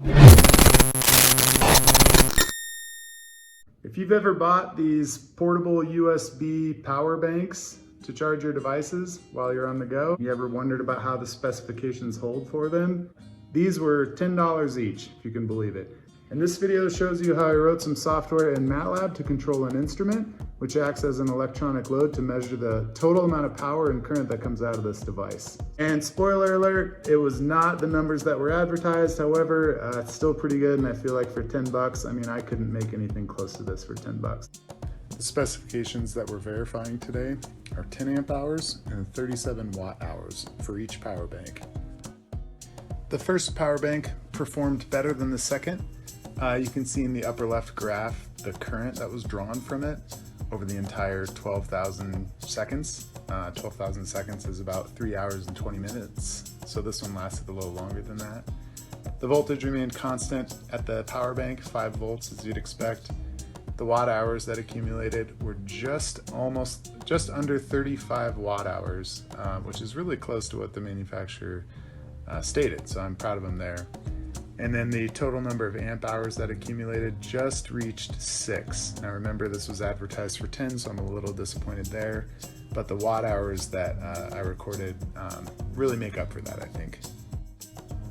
If you've ever bought these portable USB power banks to charge your devices while you're on the go, you ever wondered about how the specifications hold for them? These were $10 each, if you can believe it. And this video shows you how I wrote some software in Matlab to control an instrument, which acts as an electronic load to measure the total amount of power and current that comes out of this device. And spoiler alert, it was not the numbers that were advertised. However, it's still pretty good, and I feel like for 10 bucks, I mean, I couldn't make anything close to this for 10 bucks. The specifications that we're verifying today are 10 amp hours and 37 watt hours for each power bank. The first power bank performed better than the second. You can see in the upper left graph the current that was drawn from it over the entire 12,000 seconds. 12,000 seconds is about 3 hours and 20 minutes, so this one lasted a little longer than that. The voltage remained constant at the power bank, 5 volts as you'd expect. The watt hours that accumulated were just under 35 watt hours, which is really close to what the manufacturer stated, so I'm proud of them there. And then the total number of amp hours that accumulated just reached 6. Now remember, this was advertised for 10, so I'm a little disappointed there, but the watt hours that I recorded really make up for that, I think.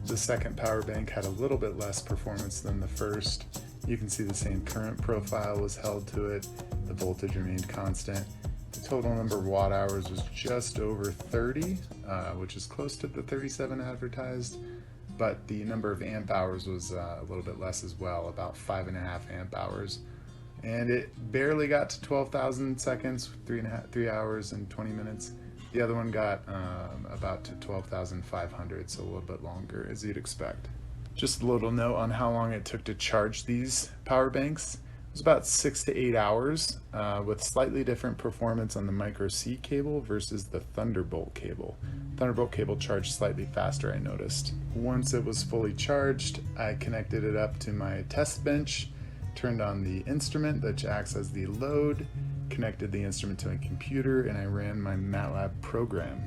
The second power bank had a little bit less performance than the first. You can see the same current profile was held to it, the voltage remained constant. The total number of watt hours was just over 30, which is close to the 37 advertised. But the number of amp hours was a little bit less as well, about 5.5 amp hours. And it barely got to 12,000 seconds, 3 hours and 20 minutes. The other one got about to 12,500, so a little bit longer as you'd expect. Just a little note on how long it took to charge these power banks. It was about 6 to 8 hours with slightly different performance on the micro C cable versus the Thunderbolt cable. Thunderbolt cable charged slightly faster, I noticed. Once it was fully charged, I connected it up to my test bench, turned on the instrument that acts as the load, connected the instrument to a computer, and I ran my Matlab program.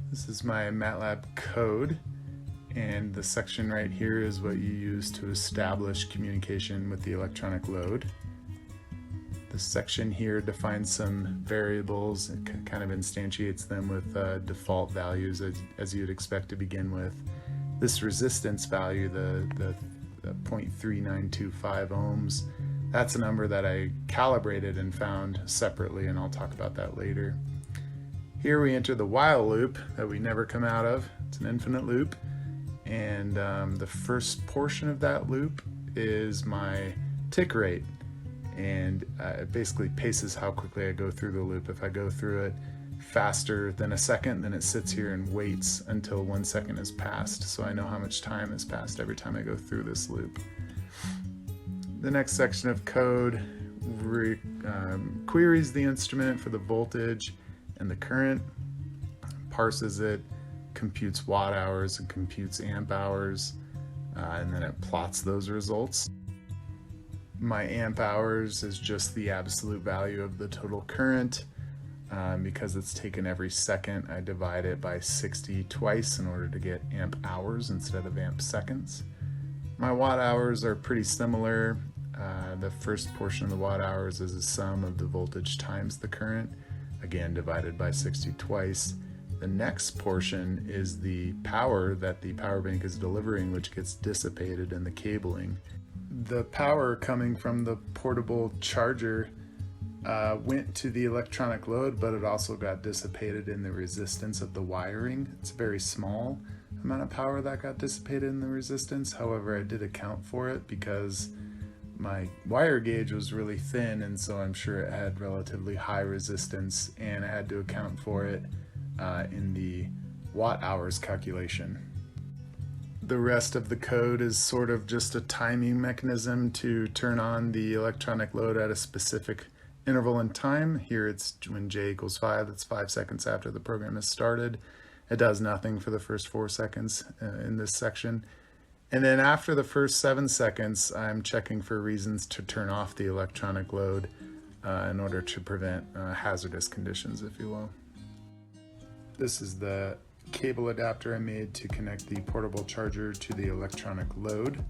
This is my Matlab code, and the section right here is what you use to establish communication with the electronic load. This section here defines some variables and kind of instantiates them with default values as you'd expect to begin with. This resistance value, the 0.3925 ohms, that's a number that I calibrated and found separately, and I'll talk about that later. Here we enter the while loop that we never come out of. It's an infinite loop, and the first portion of that loop is my tick rate, and it basically paces how quickly I go through the loop. If I go through it faster than a second, then it sits here and waits until 1 second has passed, so I know how much time has passed every time I go through this loop. The next section of code queries the instrument for the voltage and the current, parses it, computes watt hours and computes amp hours, and then it plots those results. My amp hours is just the absolute value of the total current. Because it's taken every second, I divide it by 60 twice in order to get amp hours instead of amp seconds. My watt hours are pretty similar. The first portion of the watt hours is a sum of the voltage times the current, again divided by 60 twice. The next portion is the power that the power bank is delivering, which gets dissipated in the cabling. The power coming from the portable charger went to the electronic load, but it also got dissipated in the resistance of the wiring. It's a very small amount of power that got dissipated in the resistance. However, I did account for it because my wire gauge was really thin, and so I'm sure it had relatively high resistance, and I had to account for it in the watt hours calculation. The rest of the code is sort of just a timing mechanism to turn on the electronic load at a specific interval in time. Here it's when j equals 5, that's 5 seconds after the program has started. It does nothing for the first 4 seconds in this section. And then after the first 7 seconds, I'm checking for reasons to turn off the electronic load. in order to prevent hazardous conditions, if you will. This is the cable adapter I made to connect the portable charger to the electronic load.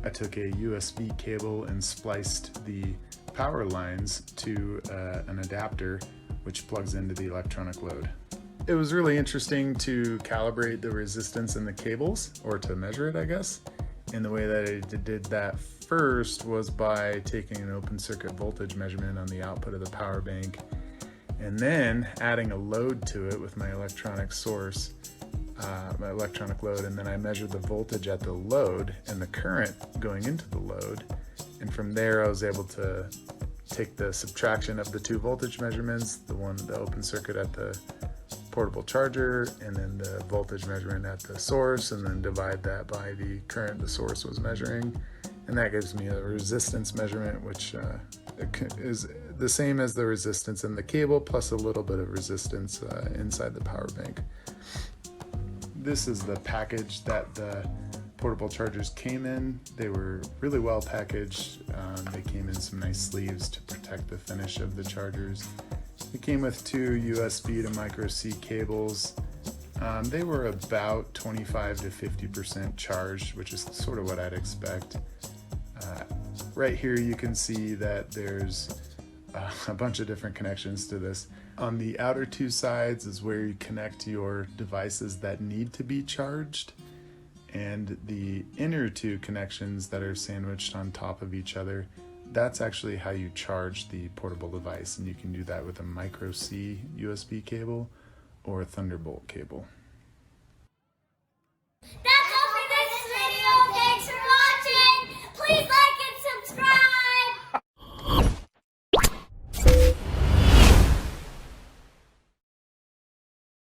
I took a USB cable and spliced the power lines to an adapter which plugs into the electronic load. It was really interesting to calibrate the resistance in the cables, or to measure it, I guess. And the way that I did that first was by taking an open circuit voltage measurement on the output of the power bank, and then adding a load to it with my electronic source, my electronic load, and then I measured the voltage at the load and the current going into the load. And from there I was able to take the subtraction of the two voltage measurements, the open circuit at the portable charger, and then the voltage measurement at the source, and then divide that by the current the source was measuring. And that gives me a resistance measurement, which is the same as the resistance in the cable, plus a little bit of resistance inside the power bank. This is the package that the portable chargers came in. They were really well packaged. They came in some nice sleeves to protect the finish of the chargers. It came with two USB to micro C cables. They were about 25 to 50% charged, which is sort of what I'd expect. Right here you can see that there's a bunch of different connections to this. On the outer two sides is where you connect your devices that need to be charged, and the inner two connections that are sandwiched on top of each other, that's actually how you charge the portable device, and you can do that with a micro C USB cable or a Thunderbolt cable.